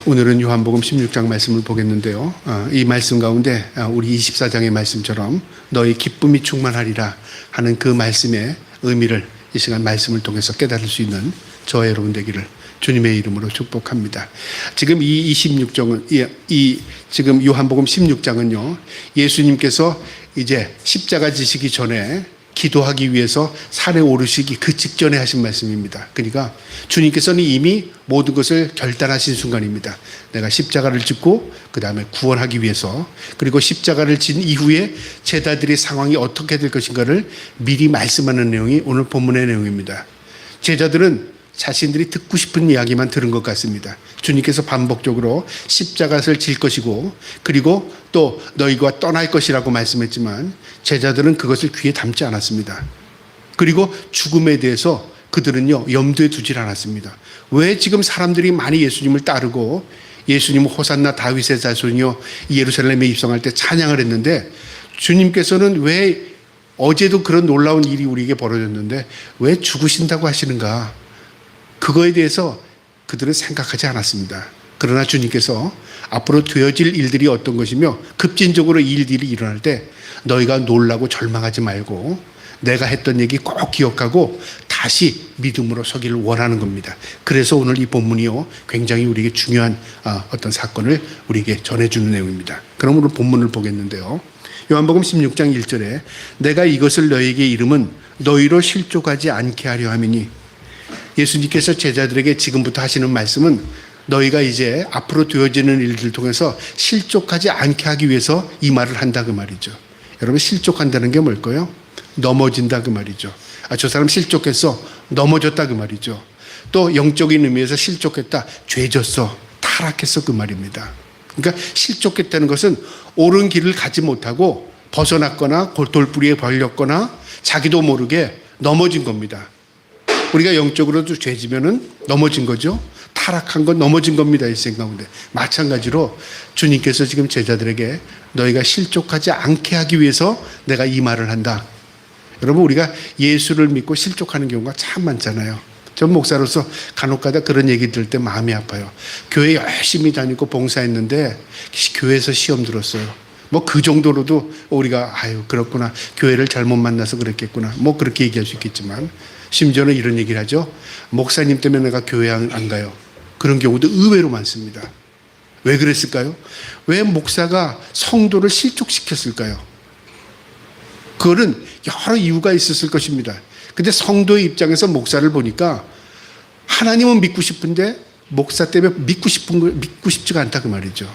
오늘은 요한복음 16장 말씀을 보겠는데요. 이 말씀 가운데 우리 24장의 말씀처럼 너희 기쁨이 충만하리라 하는 그 말씀의 의미를 이 시간 말씀을 통해서 깨달을 수 있는 저와 여러분 되기를 주님의 이름으로 축복합니다. 지금 이 26장은 지금 요한복음 16장은요. 예수님께서 이제 십자가 지시기 전에 기도하기 위해서 산에 오르시기 그 직전에 하신 말씀입니다. 그러니까 주님께서는 이미 모든 것을 결단하신 순간입니다. 내가 십자가를 짓고 그 다음에 구원하기 위해서, 그리고 십자가를 진 이후에 제자들의 상황이 어떻게 될 것인가를 미리 말씀하는 내용이 오늘 본문의 내용입니다. 제자들은 자신들이 듣고 싶은 이야기만 들은 것 같습니다. 주님께서 반복적으로 십자가를 질 것이고 그리고 또 너희가 떠날 것이라고 말씀했지만 제자들은 그것을 귀에 담지 않았습니다. 그리고 죽음에 대해서 그들은요 염두에 두질 않았습니다. 왜 지금 사람들이 많이 예수님을 따르고 예수님은 호산나 다윗의 자손이요 예루살렘에 입성할 때 찬양을 했는데 주님께서는 왜 어제도 그런 놀라운 일이 우리에게 벌어졌는데 왜 죽으신다고 하시는가? 그거에 대해서 그들은 생각하지 않았습니다. 그러나 주님께서 앞으로 되어질 일들이 어떤 것이며 급진적으로 이 일들이 일어날 때 너희가 놀라고 절망하지 말고 내가 했던 얘기 꼭 기억하고 다시 믿음으로 서기를 원하는 겁니다. 그래서 오늘 이 본문이요 굉장히 우리에게 중요한 어떤 사건을 우리에게 전해주는 내용입니다. 그럼 오늘 본문을 보겠는데요. 요한복음 16장 1절에 내가 이것을 너희에게 이름은 너희로 실족하지 않게 하려 함이니, 예수님께서 제자들에게 지금부터 하시는 말씀은 너희가 이제 앞으로 되어지는 일들을 통해서 실족하지 않게 하기 위해서 이 말을 한다 그 말이죠. 여러분, 실족한다는 게 뭘까요? 넘어진다 그 말이죠. 저 사람 실족했어, 넘어졌다 그 말이죠. 또 영적인 의미에서 실족했다, 죄졌어, 타락했어 그 말입니다. 그러니까 실족했다는 것은 옳은 길을 가지 못하고 벗어났거나 돌뿌리에 벌렸거나 자기도 모르게 넘어진 겁니다. 우리가 영적으로도 죄지면은 넘어진 거죠. 타락한 건 넘어진 겁니다. 일생 가운데. 마찬가지로 주님께서 지금 제자들에게 너희가 실족하지 않게 하기 위해서 내가 이 말을 한다. 여러분, 우리가 예수를 믿고 실족하는 경우가 참 많잖아요. 전 목사로서 간혹가다 그런 얘기 들을 때 마음이 아파요. 교회 열심히 다니고 봉사했는데 교회에서 시험 들었어요. 뭐 그 정도로도 우리가 그렇구나, 교회를 잘못 만나서 그랬겠구나, 뭐 그렇게 얘기할 수 있겠지만 심지어는 이런 얘기를 하죠. 목사님 때문에 내가 교회 안 가요. 그런 경우도 의외로 많습니다. 왜 그랬을까요? 왜 목사가 성도를 실족시켰을까요? 그거는 여러 이유가 있었을 것입니다. 근데 성도의 입장에서 목사를 보니까 하나님은 믿고 싶은데 목사 때문에 믿고 싶지가 않다 그 말이죠.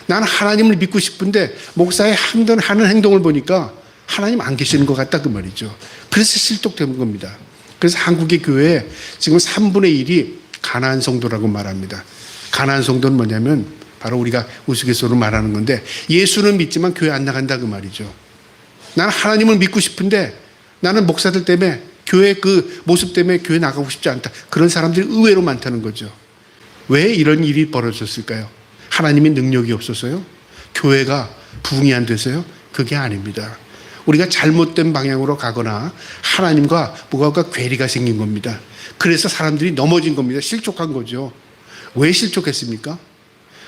나는 하나님을 믿고 싶은데 목사의 하는 행동을 보니까 하나님 안 계시는 것 같다 그 말이죠. 그래서 실족된 겁니다. 그래서 한국의 교회에 지금 3분의 1이 가나안 성도라고 말합니다. 가나안 성도는 뭐냐면 바로 우리가 우스갯소리로 말하는 건데 예수는 믿지만 교회 안 나간다 그 말이죠. 나는 하나님을 믿고 싶은데 나는 목사들 때문에 교회 그 모습 때문에 교회 나가고 싶지 않다. 그런 사람들이 의외로 많다는 거죠. 왜 이런 일이 벌어졌을까요? 하나님의 능력이 없어서요? 교회가 부흥이 안 돼서요? 그게 아닙니다. 우리가 잘못된 방향으로 가거나 하나님과 뭐가 괴리가 생긴 겁니다. 그래서 사람들이 넘어진 겁니다. 실족한 거죠. 왜 실족했습니까?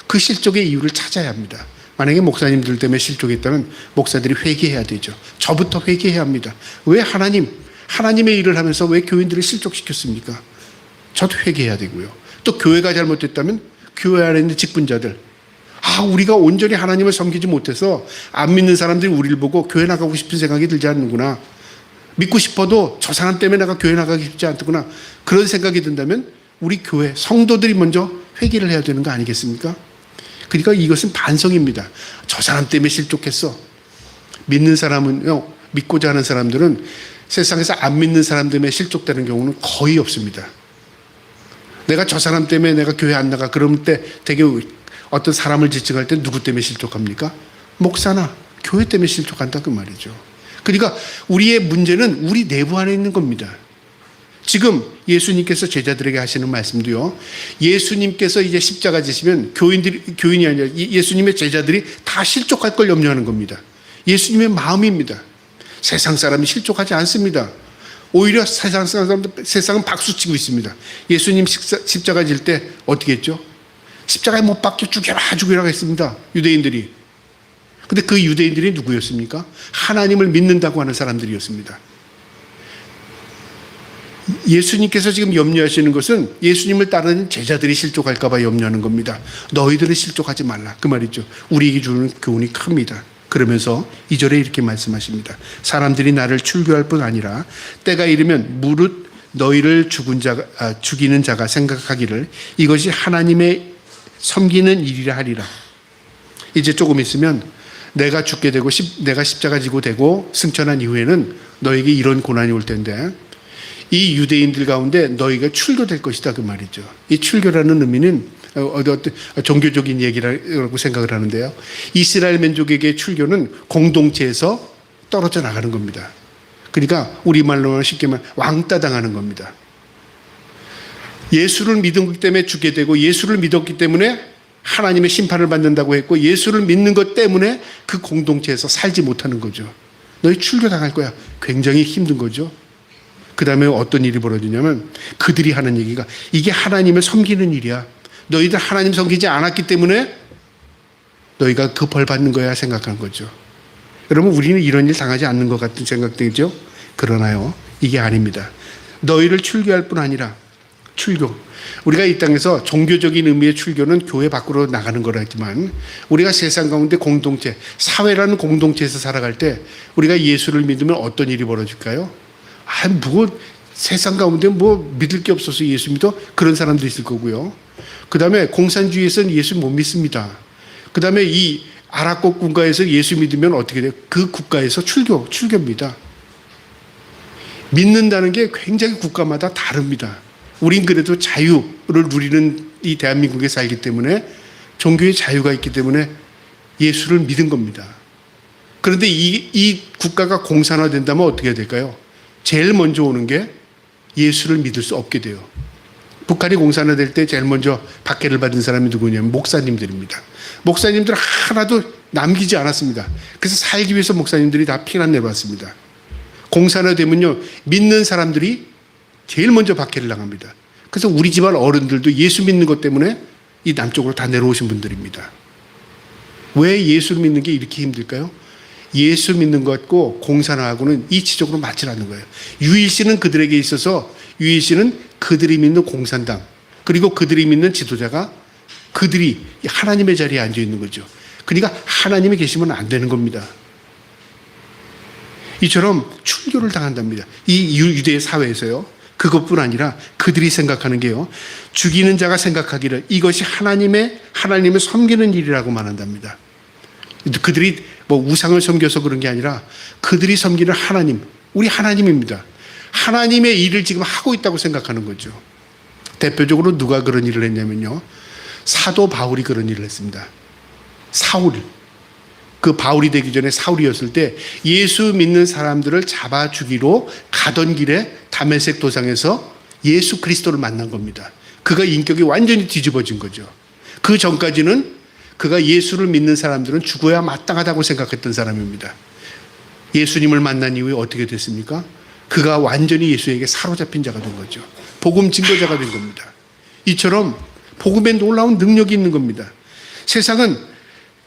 그 실족의 이유를 찾아야 합니다. 만약에 목사님들 때문에 실족했다면 목사들이 회개해야 되죠. 저부터 회개해야 합니다. 왜 하나님의 일을 하면서 왜 교인들을 실족시켰습니까? 저도 회개해야 되고요. 또 교회가 잘못됐다면 교회 안에 있는 직분자들, 우리가 온전히 하나님을 섬기지 못해서 안 믿는 사람들이 우리를 보고 교회 나가고 싶은 생각이 들지 않는구나. 믿고 싶어도 저 사람 때문에 내가 교회 나가기 쉽지 않더구나. 그런 생각이 든다면 우리 교회 성도들이 먼저 회개를 해야 되는 거 아니겠습니까? 그러니까 이것은 반성입니다. 저 사람 때문에 실족했어. 믿는 사람은요, 믿고자 하는 사람들은 세상에서 안 믿는 사람 때문에 실족되는 경우는 거의 없습니다. 내가 저 사람 때문에 내가 교회 안 나가. 그럴 때 되게 어떤 사람을 지칭할 때 누구 때문에 실족합니까? 목사나 교회 때문에 실족한다 그 말이죠. 그러니까 우리의 문제는 우리 내부 안에 있는 겁니다. 지금 예수님께서 제자들에게 하시는 말씀도요. 예수님께서 이제 십자가 지시면 교인이 아니라 예수님의 제자들이 다 실족할 걸 염려하는 겁니다. 예수님의 마음입니다. 세상 사람이 실족하지 않습니다. 오히려 세상은 박수치고 있습니다. 예수님 십자가 질 때 어떻게 했죠? 십자가에 못 박혀 죽여라 했습니다. 유대인들이. 근데 그 유대인들이 누구였습니까? 하나님을 믿는다고 하는 사람들이었습니다. 예수님께서 지금 염려하시는 것은 예수님을 따르는 제자들이 실족할까 봐 염려하는 겁니다. 너희들은 실족하지 말라. 그 말이죠. 우리에게 주는 교훈이 큽니다. 그러면서 2절에 이렇게 말씀하십니다. 사람들이 나를 출교할 뿐 아니라 때가 이르면 무릇 너희를 죽이는 자가 생각하기를 이것이 하나님의 섬기는 일이라 하리라. 이제 조금 있으면 내가 죽게 되고 내가 십자가 지고 되고 승천한 이후에는 너에게 이런 고난이 올 텐데 이 유대인들 가운데 너희가 출교될 것이다 그 말이죠. 이 출교라는 의미는 어떤 종교적인 얘기라고 생각을 하는데요. 이스라엘 민족에게 출교는 공동체에서 떨어져 나가는 겁니다. 그러니까 우리말로 쉽게 말하면 왕따 당하는 겁니다. 예수를 믿었기 때문에 죽게 되고 예수를 믿었기 때문에 하나님의 심판을 받는다고 했고 예수를 믿는 것 때문에 그 공동체에서 살지 못하는 거죠. 너희 출교당할 거야. 굉장히 힘든 거죠. 그 다음에 어떤 일이 벌어지냐면 그들이 하는 얘기가 이게 하나님을 섬기는 일이야. 너희들 하나님 섬기지 않았기 때문에 너희가 그 벌 받는 거야 생각한 거죠. 여러분 우리는 이런 일 당하지 않는 것 같은 생각되죠. 그러나요 이게 아닙니다. 너희를 출교할 뿐 아니라 출교. 우리가 이 땅에서 종교적인 의미의 출교는 교회 밖으로 나가는 거라지만 우리가 세상 가운데 공동체, 사회라는 공동체에서 살아갈 때 우리가 예수를 믿으면 어떤 일이 벌어질까요? 세상 가운데 믿을 게 없어서 예수 믿어? 그런 사람도 있을 거고요. 그 다음에 공산주의에서는 예수 못 믿습니다. 그 다음에 이 아랍국 국가에서 예수 믿으면 어떻게 돼요? 그 국가에서 출교입니다. 믿는다는 게 굉장히 국가마다 다릅니다. 우린 그래도 자유를 누리는 이 대한민국에 살기 때문에 종교의 자유가 있기 때문에 예수를 믿은 겁니다. 그런데 이 국가가 공산화된다면 어떻게 해야 될까요? 제일 먼저 오는 게 예수를 믿을 수 없게 돼요. 북한이 공산화될 때 제일 먼저 박해를 받은 사람이 누구냐면 목사님들입니다. 목사님들 하나도 남기지 않았습니다. 그래서 살기 위해서 목사님들이 다 피난 내려왔습니다. 공산화되면요 믿는 사람들이 제일 먼저 박해를 당합니다. 그래서 우리 집안 어른들도 예수 믿는 것 때문에 이 남쪽으로 다 내려오신 분들입니다. 왜 예수를 믿는 게 이렇게 힘들까요? 예수 믿는 것과 공산화하고는 이치적으로 맞지 않는 거예요. 유일신은 그들에게 있어서 유일신은 그들이 믿는 공산당 그리고 그들이 믿는 지도자가 그들이 하나님의 자리에 앉아 있는 거죠. 그러니까 하나님이 계시면 안 되는 겁니다. 이처럼 출교를 당한답니다. 이 유대 사회에서요. 그것뿐 아니라 그들이 생각하는 게요. 죽이는 자가 생각하기를 이것이 하나님을 섬기는 일이라고 말한답니다. 그들이 우상을 섬겨서 그런 게 아니라 그들이 섬기는 하나님, 우리 하나님입니다. 하나님의 일을 지금 하고 있다고 생각하는 거죠. 대표적으로 누가 그런 일을 했냐면요. 사도 바울이 그런 일을 했습니다. 사울. 그 바울이 되기 전에 사울이었을 때 예수 믿는 사람들을 잡아 죽이러 가던 길에 다메섹 도상에서 예수 그리스도를 만난 겁니다. 그가 인격이 완전히 뒤집어진 거죠. 그 전까지는 그가 예수를 믿는 사람들은 죽어야 마땅하다고 생각했던 사람입니다. 예수님을 만난 이후에 어떻게 됐습니까? 그가 완전히 예수에게 사로잡힌 자가 된 거죠. 복음 증거자가 된 겁니다. 이처럼 복음에 놀라운 능력이 있는 겁니다. 세상은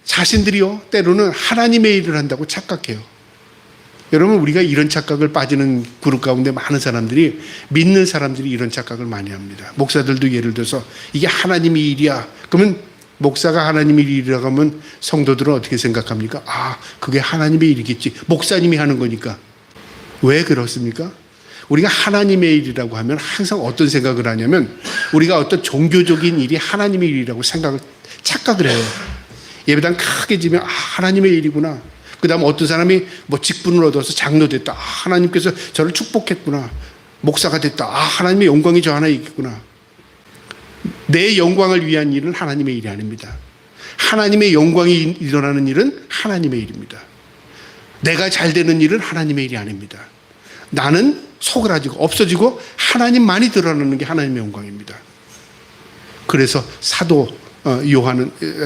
자신들이요 때로는 하나님의 일을 한다고 착각해요. 여러분 우리가 이런 착각을 빠지는 그룹 가운데 많은 사람들이 믿는 사람들이 이런 착각을 많이 합니다. 목사들도 예를 들어서 이게 하나님의 일이야. 그러면 목사가 하나님의 일이라고 하면 성도들은 어떻게 생각합니까? 그게 하나님의 일이겠지. 목사님이 하는 거니까. 왜 그렇습니까? 우리가 하나님의 일이라고 하면 항상 어떤 생각을 하냐면 우리가 어떤 종교적인 일이 하나님의 일이라고 착각을 해요. 예배당 크게 지면 하나님의 일이구나. 그 다음 어떤 사람이 직분을 얻어서 장로 됐다. 하나님께서 저를 축복했구나. 목사가 됐다. 하나님의 영광이 저 하나에 있겠구나. 내 영광을 위한 일은 하나님의 일이 아닙니다. 하나님의 영광이 일어나는 일은 하나님의 일입니다. 내가 잘 되는 일은 하나님의 일이 아닙니다. 나는 소그라지고 없어지고 하나님만이 드러나는 게 하나님의 영광입니다. 그래서 사도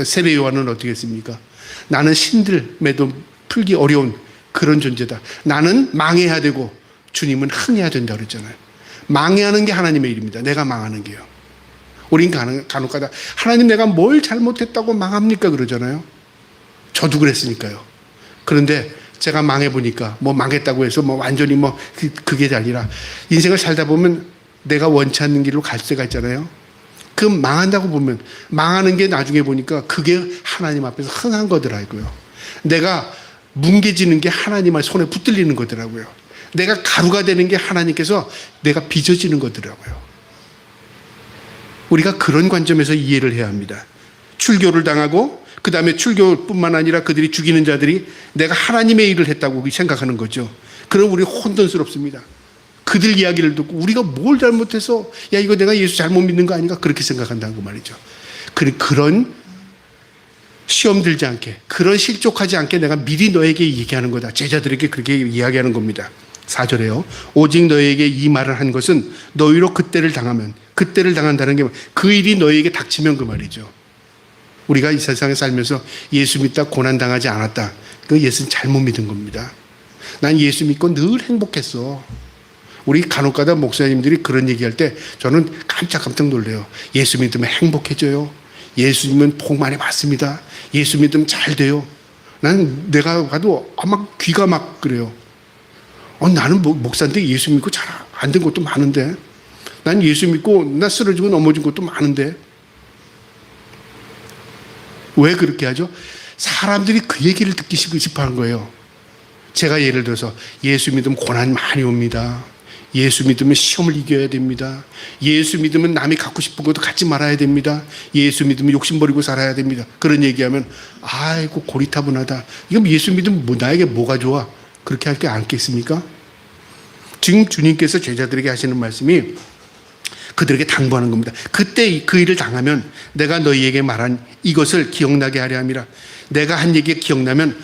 세례 요한은 어떻게 했습니까? 나는 신들매도 풀기 어려운 그런 존재다. 나는 망해야 되고 주님은 흥해야 된다 그랬잖아요. 망해하는 게 하나님의 일입니다. 내가 망하는 게요. 우린 간혹가다 하나님 내가 뭘 잘못했다고 망합니까? 그러잖아요. 저도 그랬으니까요. 그런데 제가 망해보니까 뭐 망했다고 해서 뭐 완전히 뭐 그게 아니라 인생을 살다 보면 내가 원치 않는 길로 갈 때가 있잖아요. 그 망한다고 보면 망하는 게 나중에 보니까 그게 하나님 앞에서 흥한 거더라고요. 내가 뭉개지는 게 하나님 손에 붙들리는 거더라고요. 내가 가루가 되는 게 하나님께서 내가 빚어지는 거더라고요. 우리가 그런 관점에서 이해를 해야 합니다. 출교를 당하고 그 다음에 출교뿐만 아니라 그들이 죽이는 자들이 내가 하나님의 일을 했다고 생각하는 거죠. 그럼 우리 혼돈스럽습니다. 그들 이야기를 듣고 우리가 뭘 잘못해서 야 이거 내가 예수 잘못 믿는 거 아닌가 그렇게 생각한다는 거 말이죠. 그런 시험 들지 않게 그런 실족하지 않게 내가 미리 너에게 얘기하는 거다. 제자들에게 그렇게 이야기하는 겁니다. 4절에요. 오직 너에게 이 말을 한 것은 너희로 그때를 당한다는 게 그 일이 너에게 닥치면 그 말이죠. 우리가 이 세상에 살면서 예수 믿다 고난당하지 않았다. 그 예수는 잘못 믿은 겁니다. 난 예수 믿고 늘 행복했어. 우리 간혹가다 목사님들이 그런 얘기할 때 저는 깜짝 놀래요. 예수 믿으면 행복해져요. 예수 믿으면 복 많이 받습니다. 예수 믿으면 잘 돼요. 난 내가 가도 아마 귀가 막 그래요. 나는 목사인데 예수 믿고 잘 안 된 것도 많은데 난 예수 믿고 나 쓰러지고 넘어진 것도 많은데 왜 그렇게 하죠? 사람들이 그 얘기를 듣기 싶어 한 거예요. 제가 예를 들어서 예수 믿으면 고난 많이 옵니다. 예수 믿으면 시험을 이겨야 됩니다. 예수 믿으면 남이 갖고 싶은 것도 갖지 말아야 됩니다. 예수 믿으면 욕심 버리고 살아야 됩니다. 그런 얘기하면 아이고 고리타분하다. 이건 예수 믿으면 나에게 뭐가 좋아? 그렇게 할 게 않겠습니까? 지금 주님께서 제자들에게 하시는 말씀이 그들에게 당부하는 겁니다. 그때 그 일을 당하면 내가 너희에게 말한 이것을 기억나게 하려 함이라. 내가 한 얘기가 기억나면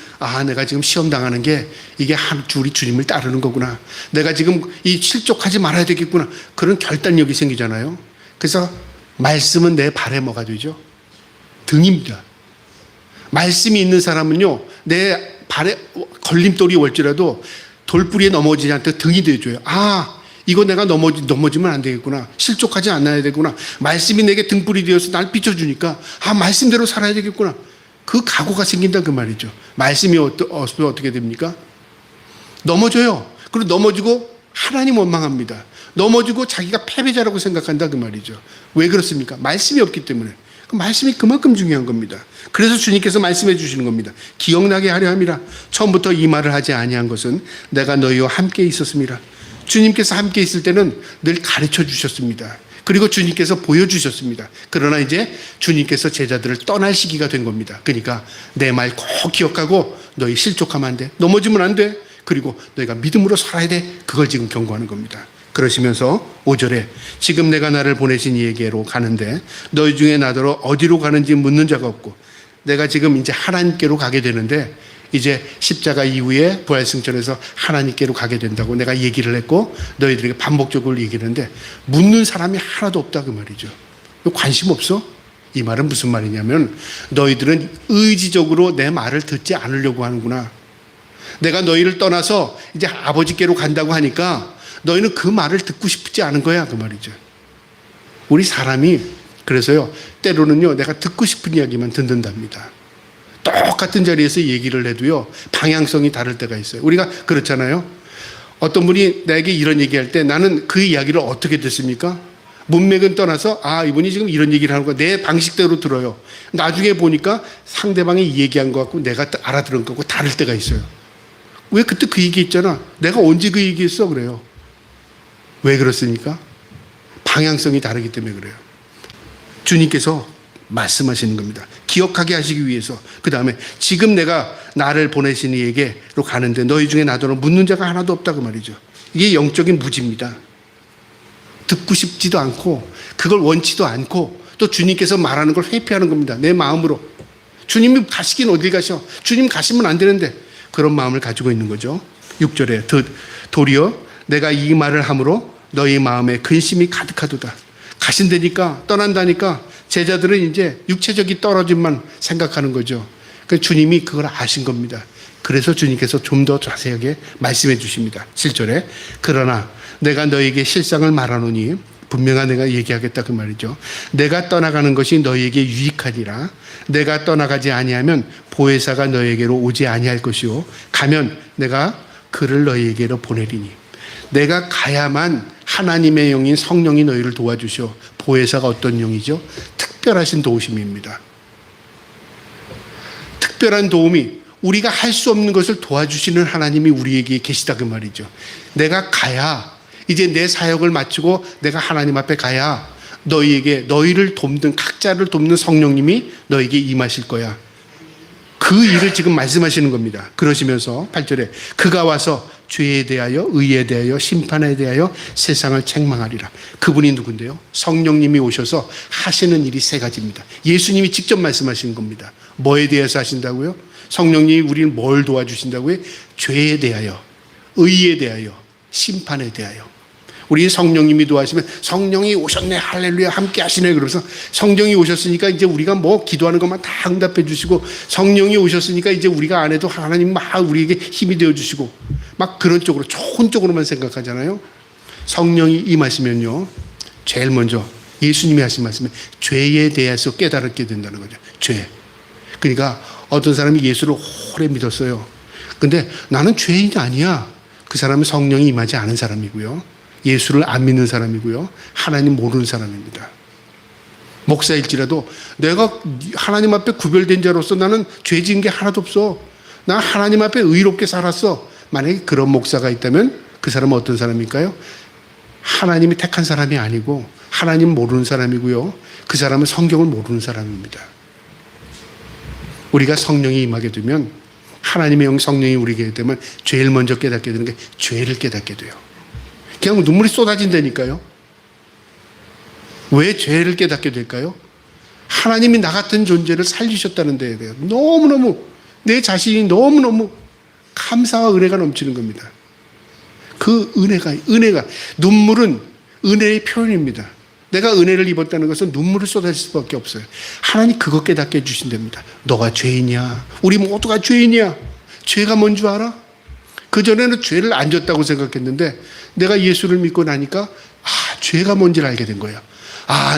내가 지금 시험 당하는 게 이게 한 줄이 주님을 따르는 거구나. 내가 지금 이 실족하지 말아야 되겠구나. 그런 결단력이 생기잖아요. 그래서 말씀은 내 발에 뭐가 되죠? 등입니다. 말씀이 있는 사람은요, 내 발에 걸림돌이 올지라도 돌뿌리에 넘어지지 않도록 등이 되어줘요. 이거 내가 넘어지면 안 되겠구나. 실족하지 않아야 되구나. 말씀이 내게 등불이 되어서 날 비춰주니까 말씀대로 살아야 되겠구나. 그 각오가 생긴다 그 말이죠. 말씀이 없으면 어떻게 됩니까? 넘어져요. 그리고 넘어지고 하나님 원망합니다. 넘어지고 자기가 패배자라고 생각한다 그 말이죠. 왜 그렇습니까? 말씀이 없기 때문에. 그 말씀이 그만큼 중요한 겁니다. 그래서 주님께서 말씀해 주시는 겁니다. 기억나게 하려 함이라. 처음부터 이 말을 하지 아니한 것은 내가 너희와 함께 있었습니다. 주님께서 함께 있을 때는 늘 가르쳐 주셨습니다. 그리고 주님께서 보여주셨습니다. 그러나 이제 주님께서 제자들을 떠날 시기가 된 겁니다. 그러니까 내 말 꼭 기억하고 너희 실족하면 안 돼. 넘어지면 안 돼. 그리고 너희가 믿음으로 살아야 돼. 그걸 지금 경고하는 겁니다. 그러시면서 5절에 지금 내가 나를 보내신 이에게로 가는데 너희 중에 나더러 어디로 가는지 묻는 자가 없고 내가 지금 이제 하나님께로 가게 되는데 이제 십자가 이후에 부활승천에서 하나님께로 가게 된다고 내가 얘기를 했고 너희들에게 반복적으로 얘기를 했는데 묻는 사람이 하나도 없다 그 말이죠. 관심 없어? 이 말은 무슨 말이냐면 너희들은 의지적으로 내 말을 듣지 않으려고 하는구나. 내가 너희를 떠나서 이제 아버지께로 간다고 하니까 너희는 그 말을 듣고 싶지 않은 거야 그 말이죠. 우리 사람이 그래서요 때로는요 내가 듣고 싶은 이야기만 듣는답니다. 똑같은 자리에서 얘기를 해도요 방향성이 다를 때가 있어요. 우리가 그렇잖아요. 어떤 분이 나에게 이런 얘기할 때 나는 그 이야기를 어떻게 듣습니까? 문맥은 떠나서 이분이 지금 이런 얘기를 하는 거야. 내 방식대로 들어요. 나중에 보니까 상대방이 얘기한 것 같고 내가 알아들은 것하고 다를 때가 있어요. 왜 그때 그 얘기 했잖아. 내가 언제 그 얘기했어? 그래요. 왜 그렇습니까? 방향성이 다르기 때문에 그래요. 주님께서 말씀하시는 겁니다. 기억하게 하시기 위해서. 그 다음에 지금 내가 나를 보내신 이에게로 가는데 너희 중에 나더러 묻는 자가 하나도 없다고 말이죠. 이게 영적인 무지입니다. 듣고 싶지도 않고 그걸 원치도 않고 또 주님께서 말하는 걸 회피하는 겁니다. 내 마음으로. 주님이 가시긴 어딜 가셔. 주님 가시면 안 되는데 그런 마음을 가지고 있는 거죠. 6절에 도리어 내가 이 말을 함으로 너희 마음에 근심이 가득하도다. 가신다니까 떠난다니까 제자들은 이제 육체적인 떨어짐만 생각하는 거죠. 그러니까 주님이 그걸 아신 겁니다. 그래서 주님께서 좀 더 자세하게 말씀해 주십니다. 7절에 그러나 내가 너에게 실상을 말하노니 분명한 내가 얘기하겠다 그 말이죠. 내가 떠나가는 것이 너희에게 유익하니라. 내가 떠나가지 아니하면 보혜사가 너희에게로 오지 아니할 것이요 가면 내가 그를 너희에게로 보내리니. 내가 가야만 하나님의 영인 성령이 너희를 도와주시오. 보혜사가 어떤 영이죠? 특별하신 도우심입니다. 특별한 도움이 우리가 할 수 없는 것을 도와주시는 하나님이 우리에게 계시다 그 말이죠. 내가 가야, 이제 내 사역을 마치고 내가 하나님 앞에 가야 너희를 돕는, 각자를 돕는 성령님이 너에게 임하실 거야. 그 일을 지금 말씀하시는 겁니다. 그러시면서 8절에 그가 와서 죄에 대하여 의에 대하여 심판에 대하여 세상을 책망하리라. 그분이 누군데요? 성령님이 오셔서 하시는 일이 세 가지입니다. 예수님이 직접 말씀하시는 겁니다. 뭐에 대해서 하신다고요? 성령님이 우리를 뭘 도와주신다고요? 죄에 대하여, 의에 대하여, 심판에 대하여. 우리 성령님이 도와주시면 성령이 오셨네, 할렐루야, 함께 하시네. 그러면서 성령이 오셨으니까 이제 우리가 뭐 기도하는 것만 다 응답해 주시고, 성령이 오셨으니까 이제 우리가 안 해도 하나님 막 우리에게 힘이 되어 주시고, 막 그런 쪽으로, 좋은 쪽으로만 생각하잖아요. 성령이 임하시면요, 제일 먼저 예수님이 하신 말씀은 죄에 대해서 깨달게 된다는 거죠. 죄. 그러니까 어떤 사람이 예수를 오래 믿었어요. 근데 나는 죄인이 아니야. 그 사람은 성령이 임하지 않은 사람이고요. 예수를 안 믿는 사람이고요. 하나님 모르는 사람입니다. 목사일지라도 내가 하나님 앞에 구별된 자로서 나는 죄 지은 게 하나도 없어. 나 하나님 앞에 의롭게 살았어. 만약에 그런 목사가 있다면 그 사람은 어떤 사람일까요? 하나님이 택한 사람이 아니고 하나님 모르는 사람이고요. 그 사람은 성경을 모르는 사람입니다. 우리가 성령이 임하게 되면, 하나님의 영 성령이 우리에게 되면 제일 먼저 깨닫게 되는 게 죄를 깨닫게 돼요. 그냥 눈물이 쏟아진다니까요. 왜 죄를 깨닫게 될까요? 하나님이 나 같은 존재를 살리셨다는 데에 대해 너무너무, 내 자신이 너무너무 감사와 은혜가 넘치는 겁니다. 그 은혜가 눈물은 은혜의 표현입니다. 내가 은혜를 입었다는 것은 눈물을 쏟아질 수밖에 없어요. 하나님 그거 깨닫게 해주신답니다. 너가 죄인이야. 우리 모두가 죄인이야. 죄가 뭔 줄 알아? 그전에는 죄를 안 졌다고 생각했는데 내가 예수를 믿고 나니까 죄가 뭔지를 알게 된 거예요.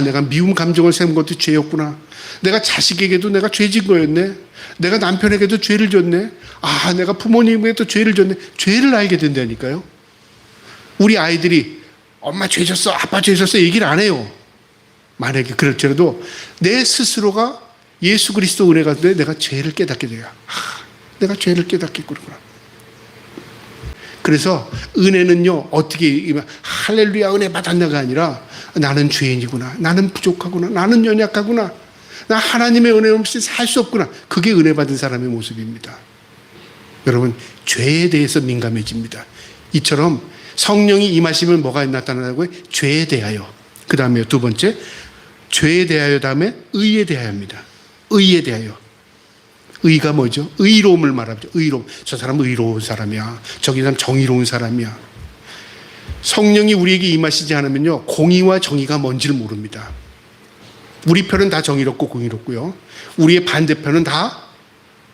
내가 미움 감정을 세운 것도 죄였구나. 내가 자식에게도 내가 죄 진 거였네. 내가 남편에게도 죄를 졌네. 내가 부모님에게도 죄를 졌네. 죄를 알게 된다니까요. 우리 아이들이 엄마 죄 졌어, 아빠 죄 졌어 얘기를 안 해요. 만약에 그렇더라도 내 스스로가 예수 그리스도 은혜가 돼 내가 죄를 깨닫게 돼요. 내가 죄를 깨닫겠구나. 그래서 은혜는요, 어떻게 할렐루야 은혜 받았나가 아니라 나는 죄인이구나, 나는 부족하구나, 나는 연약하구나, 나 하나님의 은혜 없이 살 수 없구나. 그게 은혜 받은 사람의 모습입니다. 여러분, 죄에 대해서 민감해집니다. 이처럼 성령이 임하시면 뭐가 나타나고요? 죄에 대하여. 그 다음에 두 번째, 죄에 대하여 다음에 의에 대하여입니다. 의에 대하여. 의가 뭐죠? 의로움을 말하죠. 의로움. 저 사람은 의로운 사람이야. 저기 사람 정의로운 사람이야. 성령이 우리에게 임하시지 않으면요, 공의와 정의가 뭔지를 모릅니다. 우리 편은 다 정의롭고 공의롭고요. 우리의 반대편은 다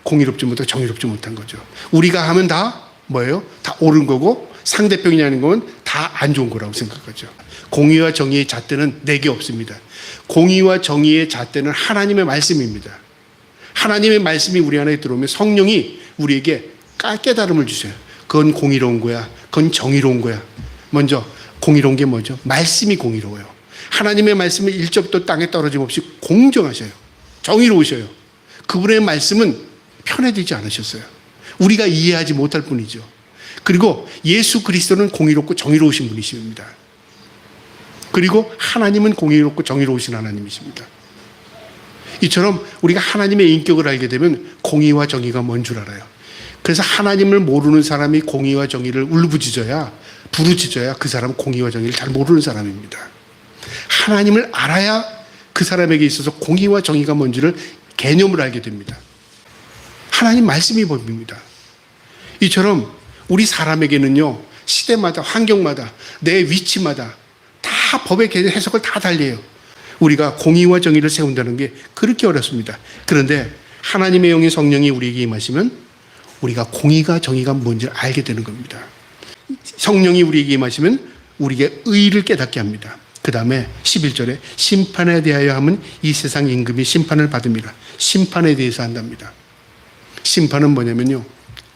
공의롭지 못하고 정의롭지 못한 거죠. 우리가 하면 다 뭐예요? 다 옳은 거고 상대편이 하는 건 다 안 좋은 거라고 생각하죠. 공의와 정의의 잣대는 내게 없습니다. 공의와 정의의 잣대는 하나님의 말씀입니다. 하나님의 말씀이 우리 안에 들어오면 성령이 우리에게 깨달음을 주세요. 그건 공의로운 거야. 그건 정의로운 거야. 먼저 공의로운 게 뭐죠? 말씀이 공의로워요. 하나님의 말씀은 일접도 땅에 떨어짐 없이 공정하셔요. 정의로우셔요. 그분의 말씀은 편해지지 않으셨어요. 우리가 이해하지 못할 뿐이죠. 그리고 예수 그리스도는 공의롭고 정의로우신 분이십니다. 그리고 하나님은 공의롭고 정의로우신 하나님이십니다. 이처럼 우리가 하나님의 인격을 알게 되면 공의와 정의가 뭔 줄 알아요. 그래서 하나님을 모르는 사람이 공의와 정의를 부르짖어야 그 사람은 공의와 정의를 잘 모르는 사람입니다. 하나님을 알아야 그 사람에게 있어서 공의와 정의가 뭔지를 개념을 알게 됩니다. 하나님 말씀이 법입니다. 이처럼 우리 사람에게는요, 시대마다 환경마다 내 위치마다 다 법의 해석을 다 달리해요. 우리가 공의와 정의를 세운다는 게 그렇게 어렵습니다. 그런데 하나님의 영의 성령이 우리에게 임하시면 우리가 공의가 정의가 뭔지를 알게 되는 겁니다. 성령이 우리에게 임하시면 우리에게 의를 깨닫게 합니다. 그 다음에 11절에 심판에 대하여 하면 이 세상 임금이 심판을 받음이라. 심판에 대해서 한답니다. 심판은 뭐냐면요,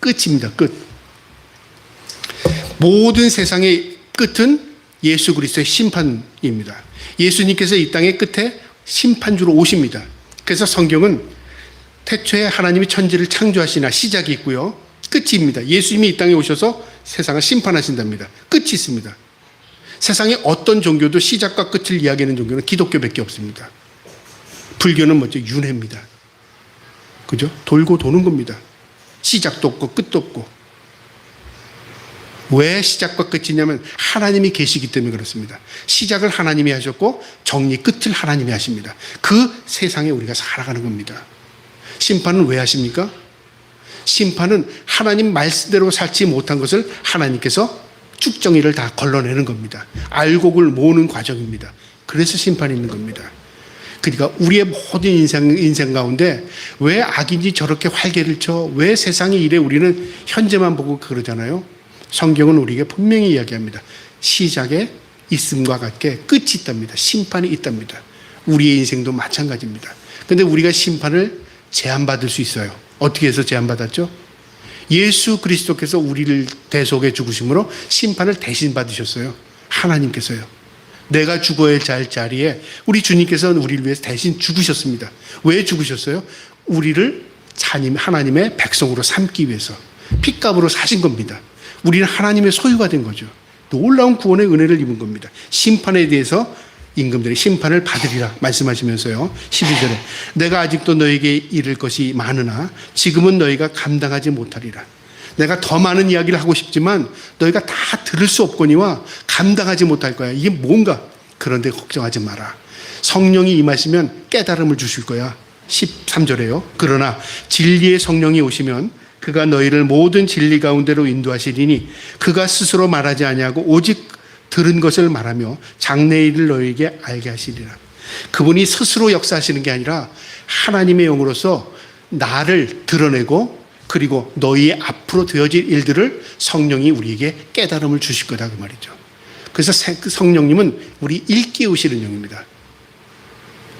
끝입니다. 끝. 모든 세상의 끝은 예수 그리스도의 심판입니다. 예수님께서 이 땅의 끝에 심판주로 오십니다. 그래서 성경은 태초에 하나님이 천지를 창조하시나 시작이 있고요, 끝입니다. 예수님이 이 땅에 오셔서 세상을 심판하신답니다. 끝이 있습니다. 세상의 어떤 종교도 시작과 끝을 이야기하는 종교는 기독교밖에 없습니다. 불교는 뭐죠? 윤회입니다. 그죠? 돌고 도는 겁니다. 시작도 없고 끝도 없고. 왜 시작과 끝이냐면 하나님이 계시기 때문에 그렇습니다. 시작을 하나님이 하셨고 정리 끝을 하나님이 하십니다. 그 세상에 우리가 살아가는 겁니다. 심판은 왜 하십니까? 심판은 하나님 말씀대로 살지 못한 것을 하나님께서 쭉정이를 다 걸러내는 겁니다. 알곡을 모으는 과정입니다. 그래서 심판이 있는 겁니다. 그러니까 우리의 모든 인생 가운데 왜 악인지 저렇게 활개를 쳐? 왜 세상의 일에 우리는 현재만 보고 그러잖아요. 성경은 우리에게 분명히 이야기합니다. 시작에 있음과 같게 끝이 있답니다. 심판이 있답니다. 우리의 인생도 마찬가지입니다. 그런데 우리가 심판을 제한받을 수 있어요. 어떻게 해서 제한받았죠? 예수 그리스도께서 우리를 대속해 죽으심으로 심판을 대신 받으셨어요. 하나님께서요. 내가 죽어야 할 자리에 우리 주님께서 우리를 위해서 대신 죽으셨습니다. 왜 죽으셨어요? 우리를 하나님의 백성으로 삼기 위해서 핏값으로 사신 겁니다. 우리는 하나님의 소유가 된 거죠. 놀라운 구원의 은혜를 입은 겁니다. 심판에 대해서 임금들이 심판을 받으리라 말씀하시면서요, 12절에 내가 아직도 너에게 이를 것이 많으나 지금은 너희가 감당하지 못하리라. 내가 더 많은 이야기를 하고 싶지만 너희가 다 들을 수 없거니와 감당하지 못할 거야. 이게 뭔가? 그런데 걱정하지 마라. 성령이 임하시면 깨달음을 주실 거야. 13절에요. 그러나 진리의 성령이 오시면 그가 너희를 모든 진리 가운데로 인도하시리니 그가 스스로 말하지 아니하고 오직 들은 것을 말하며 장래의 일을 너희에게 알게 하시리라. 그분이 스스로 역사하시는 게 아니라 하나님의 영으로서 나를 드러내고 그리고 너희의 앞으로 되어질 일들을 성령이 우리에게 깨달음을 주실 거다, 그 말이죠. 그래서 성령님은 우리 일깨우시는 영입니다.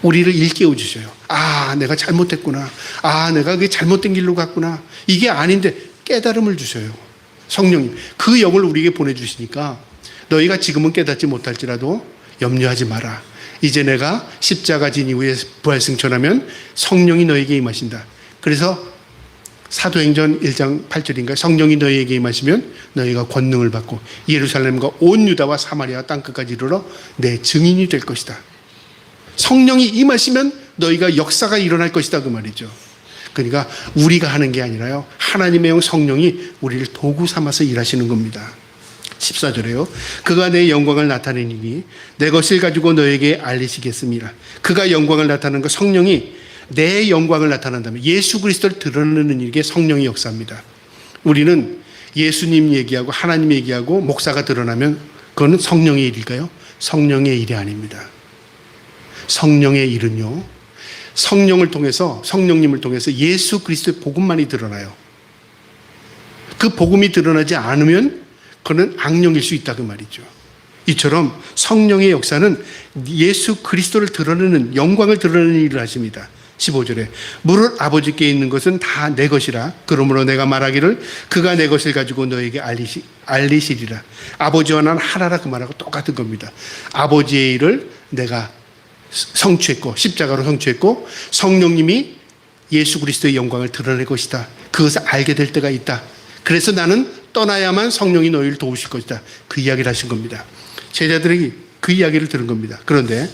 우리를 일깨워 주셔요. 아, 내가 잘못했구나. 아, 내가 그게 잘못된 길로 갔구나. 이게 아닌데 깨달음을 주셔요. 성령님. 그 영을 우리에게 보내주시니까 너희가 지금은 깨닫지 못할지라도 염려하지 마라. 이제 내가 십자가 진 이후에 부활승천하면 성령이 너에게 임하신다. 그래서 사도행전 1장 8절인가 성령이 너희에게 임하시면 너희가 권능을 받고 예루살렘과 온 유다와 사마리아 땅끝까지 이르러 내 증인이 될 것이다. 성령이 임하시면 너희가 역사가 일어날 것이다, 그 말이죠. 그러니까 우리가 하는 게 아니라요, 하나님의 영 성령이 우리를 도구 삼아서 일하시는 겁니다. 14절에요. 그가 내 영광을 나타내니니 내 것을 가지고 너에게 알리시겠습니다. 그가 영광을 나타내는 거, 성령이 내 영광을 나타낸다면 예수 그리스도를 드러내는 일에 성령이 역사합니다. 우리는 예수님 얘기하고 하나님 얘기하고 목사가 드러나면 그거는 성령의 일일까요? 성령의 일이 아닙니다. 성령의 일은요, 성령을 통해서, 성령님을 통해서 예수 그리스도의 복음만이 드러나요. 그 복음이 드러나지 않으면 그는 악령일 수 있다, 그 말이죠. 이처럼 성령의 역사는 예수 그리스도를 드러내는, 영광을 드러내는 일을 하십니다. 15절에 무릇 아버지께 있는 것은 다 내 것이라. 그러므로 내가 말하기를 그가 내 것을 가지고 너에게 알리시리라. 아버지와 난 하나라, 그 말하고 똑같은 겁니다. 아버지의 일을 내가 성취했고 십자가로 성취했고 성령님이 예수 그리스도의 영광을 드러낼 것이다. 그것을 알게 될 때가 있다. 그래서 나는 떠나야만 성령이 너희를 도우실 것이다. 그 이야기를 하신 겁니다. 제자들이 그 이야기를 들은 겁니다. 그런데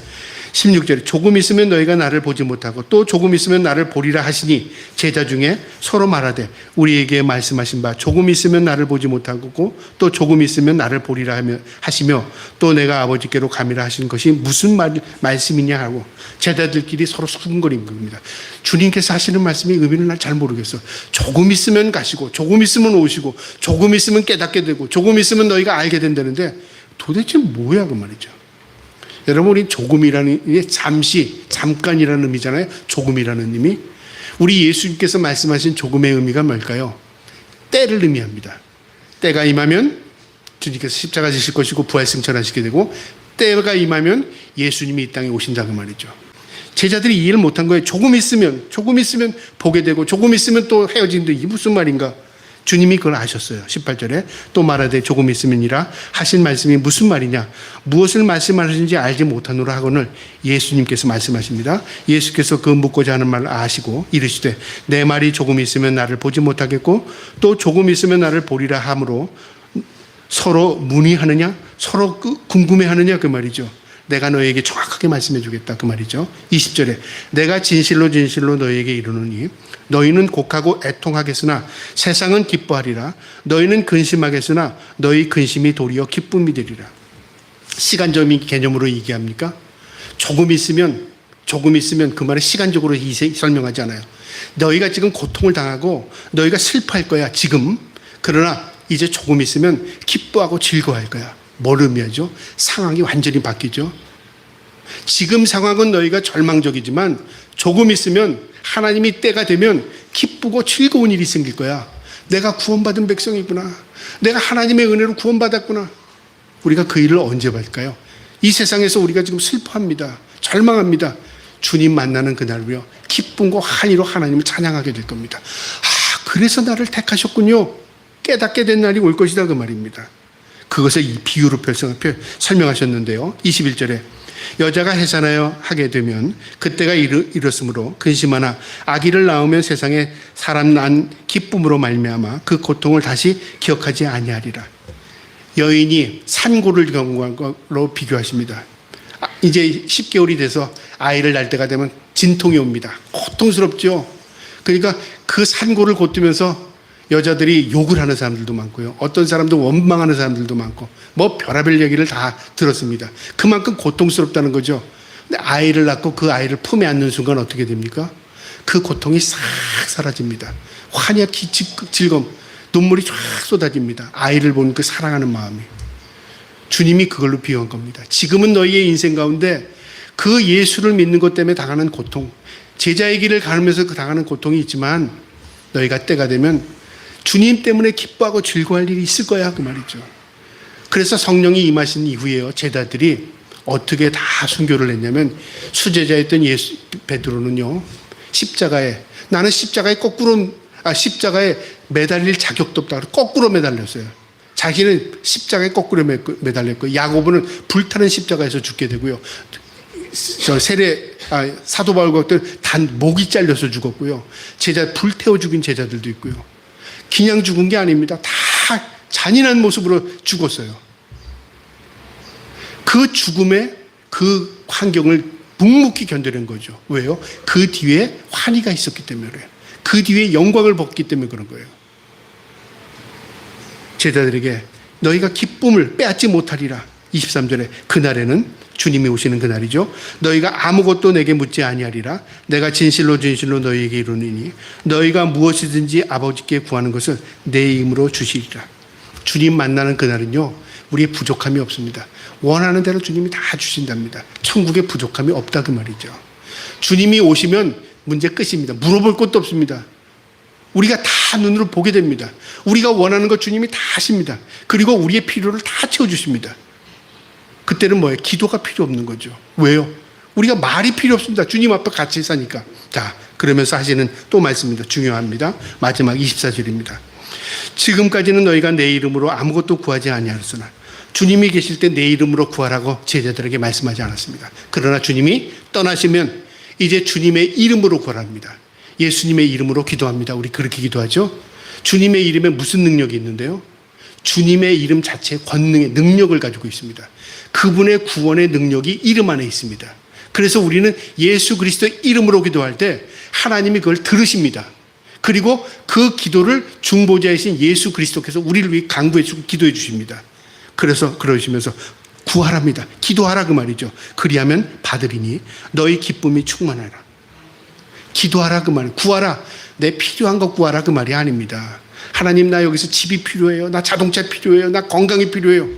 16절에 조금 있으면 너희가 나를 보지 못하고 또 조금 있으면 나를 보리라 하시니 제자 중에 서로 말하되 우리에게 말씀하신 바 조금 있으면 나를 보지 못하고 또 조금 있으면 나를 보리라 하시며 또 내가 아버지께로 가미라 하신 것이 무슨 말씀이냐 하고 제자들끼리 서로 수군거린 겁니다. 주님께서 하시는 말씀의 의미는 난 잘 모르겠어. 조금 있으면 가시고 조금 있으면 오시고 조금 있으면 깨닫게 되고 조금 있으면 너희가 알게 된다는데 도대체 뭐야, 그 말이죠. 여러분, 우리 조금이라는 게 잠깐이라는 의미잖아요. 조금이라는 의미. 우리 예수님께서 말씀하신 조금의 의미가 뭘까요? 때를 의미합니다. 때가 임하면 주님께서 십자가 지실 것이고 부활승천하시게 되고 때가 임하면 예수님이 이 땅에 오신다 그 말이죠. 제자들이 이해를 못한 거예요. 조금 있으면 보게 되고 조금 있으면 또 헤어지는데 이게 무슨 말인가? 주님이 그걸 아셨어요. 18절에 또 말하되 조금 있으면이라 하신 말씀이 무슨 말이냐? 무엇을 말씀하시는지 알지 못하노라 하거늘 예수님께서 말씀하십니다. 예수께서 그 묻고자 하는 말을 아시고 이르시되 내 말이 조금 있으면 나를 보지 못하겠고 또 조금 있으면 나를 보리라 하므로 서로 문의하느냐? 서로 궁금해하느냐 그 말이죠. 내가 너에게 정확하게 말씀해 주겠다 그 말이죠. 20절에 내가 진실로 진실로 너에게 이르노니 너희는 곡하고 애통하겠으나 세상은 기뻐하리라. 너희는 근심하겠으나 너희 근심이 도리어 기쁨이 되리라. 시간적인 개념으로 얘기합니까? 조금 있으면 그 말을 시간적으로 설명하지 않아요. 너희가 지금 고통을 당하고 너희가 슬퍼할 거야 지금. 그러나 이제 조금 있으면 기뻐하고 즐거워할 거야. 뭘 의미하죠? 상황이 완전히 바뀌죠. 지금 상황은 너희가 절망적이지만 조금 있으면 하나님이 때가 되면 기쁘고 즐거운 일이 생길 거야. 내가 구원받은 백성이구나. 내가 하나님의 은혜로 구원받았구나. 우리가 그 일을 언제 받을까요? 이 세상에서 우리가 지금 슬퍼합니다. 절망합니다. 주님 만나는 그날로요. 기쁨과 환희로 하나님을 찬양하게 될 겁니다. 그래서 나를 택하셨군요. 깨닫게 된 날이 올 것이다 그 말입니다. 그것을 이 비유로 설명하셨는데요. 21절에 여자가 해산하여 하게 되면 그때가 이렇으므로 근심하나 아기를 낳으면 세상에 사람 난 기쁨으로 말미암아 그 고통을 다시 기억하지 아니하리라. 여인이 산고를 경험한 걸로 비교하십니다. 이제 10개월이 돼서 아이를 낳을 때가 되면 진통이 옵니다. 고통스럽죠. 그러니까 그 산고를 걷으면서 여자들이 욕을 하는 사람들도 많고요. 어떤 사람도 원망하는 사람들도 많고 뭐 별의별 얘기를 다 들었습니다. 그만큼 고통스럽다는 거죠. 근데 아이를 낳고 그 아이를 품에 안는 순간 어떻게 됩니까? 그 고통이 싹 사라집니다. 환희와 즐거움, 눈물이 쫙 쏟아집니다. 아이를 보는 그 사랑하는 마음이. 주님이 그걸로 비유한 겁니다. 지금은 너희의 인생 가운데 그 예수를 믿는 것 때문에 당하는 고통, 제자의 길을 가면서 당하는 고통이 있지만 너희가 때가 되면 주님 때문에 기뻐하고 즐거워할 일이 있을 거야 그 말이죠. 그래서 성령이 임하신 이후에요. 제자들이 어떻게 다 순교를 했냐면 수제자였던 베드로는요. 나는 십자가에 매달릴 자격도 없다. 거꾸로 매달렸어요. 자기는 십자가에 거꾸로 매달렸고 야고보는 불타는 십자가에서 죽게 되고요. 사도 바울 같은 단 목이 잘려서 죽었고요. 불태워 죽인 제자들도 있고요. 그냥 죽은 게 아닙니다. 다 잔인한 모습으로 죽었어요. 그 죽음의 그 환경을 묵묵히 견뎌낸 거죠. 왜요? 그 뒤에 환희가 있었기 때문에 그래요. 그 뒤에 영광을 벗기 때문에 그런 거예요. 제자들에게 너희가 기쁨을 빼앗지 못하리라. 23절에 그날에는 주님이 오시는 그날이죠. 너희가 아무것도 내게 묻지 아니하리라. 내가 진실로 진실로 너희에게 이르노니 너희가 무엇이든지 아버지께 구하는 것을 내 이름으로 주시리라. 주님 만나는 그날은요. 우리의 부족함이 없습니다. 원하는 대로 주님이 다 주신답니다. 천국에 부족함이 없다 그 말이죠. 주님이 오시면 문제 끝입니다. 물어볼 것도 없습니다. 우리가 다 눈으로 보게 됩니다. 우리가 원하는 것 주님이 다 하십니다. 그리고 우리의 필요를 다 채워주십니다. 그때는 뭐예요? 기도가 필요 없는 거죠. 왜요? 우리가 말이 필요 없습니다. 주님 앞에 같이 사니까. 자, 그러면서 하시는 또 말씀입니다. 중요합니다. 마지막 24절입니다. 지금까지는 너희가 내 이름으로 아무것도 구하지 아니하였으나 주님이 계실 때 내 이름으로 구하라고 제자들에게 말씀하지 않았습니다. 그러나 주님이 떠나시면 이제 주님의 이름으로 구하랍니다. 예수님의 이름으로 기도합니다. 우리 그렇게 기도하죠. 주님의 이름에 무슨 능력이 있는데요? 주님의 이름 자체의 권능의 능력을 가지고 있습니다. 그분의 구원의 능력이 이름 안에 있습니다. 그래서 우리는 예수 그리스도의 이름으로 기도할 때 하나님이 그걸 들으십니다. 그리고 그 기도를 중보자이신 예수 그리스도께서 우리를 위해 강구해 주고 기도해 주십니다. 그래서 그러시면서 구하랍니다. 기도하라 그 말이죠. 그리하면 받으리니 너희 기쁨이 충만하라. 기도하라 그 말, 구하라. 내 필요한 거 구하라 그 말이 아닙니다. 하나님 나 여기서 집이 필요해요. 나 자동차 필요해요. 나 건강이 필요해요.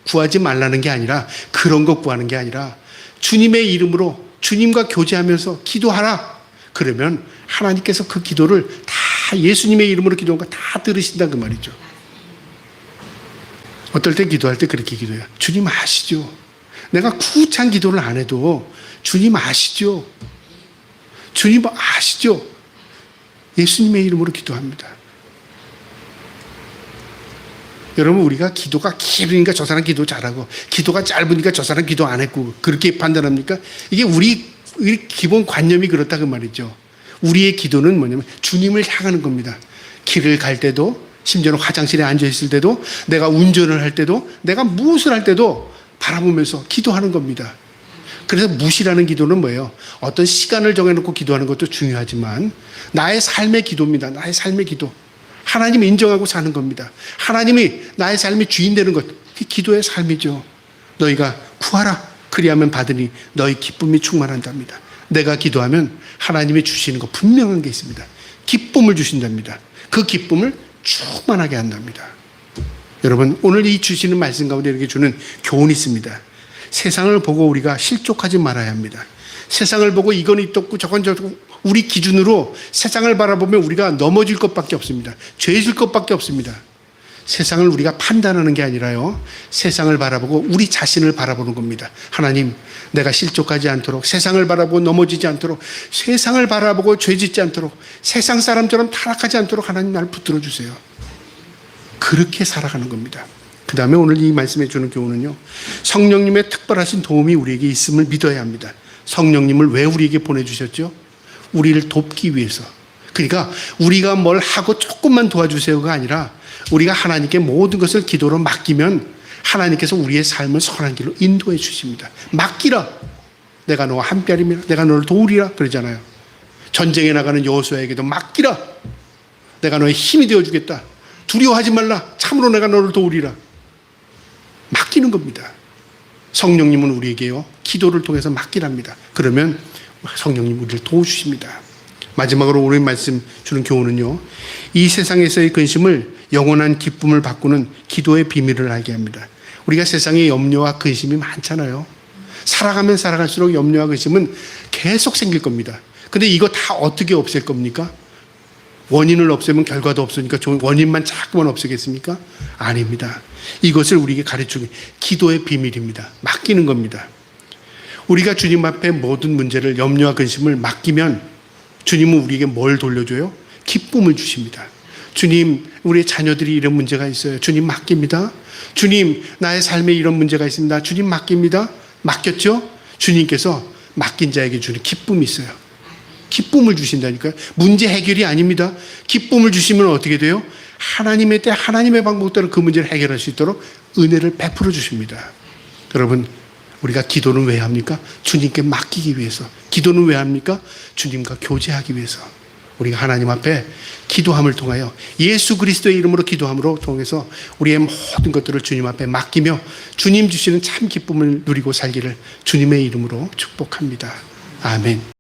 구하지 말라는 게 아니라 그런 거 구하는 게 아니라 주님의 이름으로 주님과 교제하면서 기도하라. 그러면 하나님께서 그 기도를 다 예수님의 이름으로 기도한 거 다 들으신다 그 말이죠. 어떨 때 기도할 때 그렇게 기도해요. 주님 아시죠? 내가 구찬 기도를 안 해도 주님 아시죠? 주님 아시죠? 예수님의 이름으로 기도합니다. 여러분, 우리가 기도가 길으니까 저 사람 기도 잘하고 기도가 짧으니까 저 사람 기도 안 했고 그렇게 판단합니까? 이게 우리 기본 관념이 그렇다 그 말이죠. 우리의 기도는 뭐냐면 주님을 향하는 겁니다. 길을 갈 때도, 심지어는 화장실에 앉아 있을 때도, 내가 운전을 할 때도, 내가 무엇을 할 때도 바라보면서 기도하는 겁니다. 그래서 무시라는 기도는 뭐예요? 어떤 시간을 정해놓고 기도하는 것도 중요하지만 나의 삶의 기도입니다. 나의 삶의 기도. 하나님이 인정하고 사는 겁니다. 하나님이 나의 삶의 주인 되는 것, 그게 기도의 삶이죠. 너희가 구하라 그리하면 받으니 너희 기쁨이 충만한답니다. 내가 기도하면 하나님이 주시는 거 분명한 게 있습니다. 기쁨을 주신답니다. 그 기쁨을 충만하게 한답니다. 여러분, 오늘 이 주시는 말씀 가운데 이렇게 주는 교훈이 있습니다. 세상을 보고 우리가 실족하지 말아야 합니다. 세상을 보고 이건 있었고 저건 저건, 우리 기준으로 세상을 바라보면 우리가 넘어질 것밖에 없습니다. 죄질 것밖에 없습니다. 세상을 우리가 판단하는 게 아니라요, 세상을 바라보고 우리 자신을 바라보는 겁니다. 하나님, 내가 실족하지 않도록, 세상을 바라보고 넘어지지 않도록, 세상을 바라보고 죄짓지 않도록, 세상 사람처럼 타락하지 않도록 하나님 나를 붙들어 주세요. 그렇게 살아가는 겁니다. 그 다음에 오늘 이 말씀해 주는 교훈은요, 성령님의 특별하신 도움이 우리에게 있음을 믿어야 합니다. 성령님을 왜 우리에게 보내주셨죠? 우리를 돕기 위해서. 그러니까 우리가 뭘 하고 조금만 도와주세요가 아니라 우리가 하나님께 모든 것을 기도로 맡기면 하나님께서 우리의 삶을 선한 길로 인도해 주십니다. 맡기라. 내가 너와 함께하리라. 내가 너를 도우리라. 그러잖아요. 전쟁에 나가는 여호수아에게도 맡기라. 내가 너의 힘이 되어주겠다. 두려워하지 말라. 참으로 내가 너를 도우리라. 맡기는 겁니다. 성령님은 우리에게요, 기도를 통해서 맡기랍니다. 그러면 성령님 우리를 도와주십니다. 마지막으로 오늘 말씀 주는 교훈은요, 이 세상에서의 근심을 영원한 기쁨을 바꾸는 기도의 비밀을 알게 합니다. 우리가 세상에 염려와 근심이 많잖아요. 살아가면 살아갈수록 염려와 근심은 계속 생길 겁니다. 근데 이거 다 어떻게 없앨 겁니까? 원인을 없애면 결과도 없으니까 원인만 자꾸만 없애겠습니까? 아닙니다. 이것을 우리에게 가르치는 기도의 비밀입니다. 맡기는 겁니다. 우리가 주님 앞에 모든 문제를, 염려와 근심을 맡기면 주님은 우리에게 뭘 돌려줘요? 기쁨을 주십니다. 주님, 우리 자녀들이 이런 문제가 있어요. 주님 맡깁니다. 주님, 나의 삶에 이런 문제가 있습니다. 주님 맡깁니다. 맡겼죠? 주님께서 맡긴 자에게 주는 기쁨이 있어요. 기쁨을 주신다니까요. 문제 해결이 아닙니다. 기쁨을 주시면 어떻게 돼요? 하나님의 때, 하나님의 방법대로 그 문제를 해결할 수 있도록 은혜를 베풀어 주십니다. 여러분, 우리가 기도는 왜 합니까? 주님께 맡기기 위해서. 기도는 왜 합니까? 주님과 교제하기 위해서. 우리가 하나님 앞에 기도함을 통하여, 예수 그리스도의 이름으로 기도함으로 통해서 우리의 모든 것들을 주님 앞에 맡기며 주님 주시는 참 기쁨을 누리고 살기를 주님의 이름으로 축복합니다. 아멘.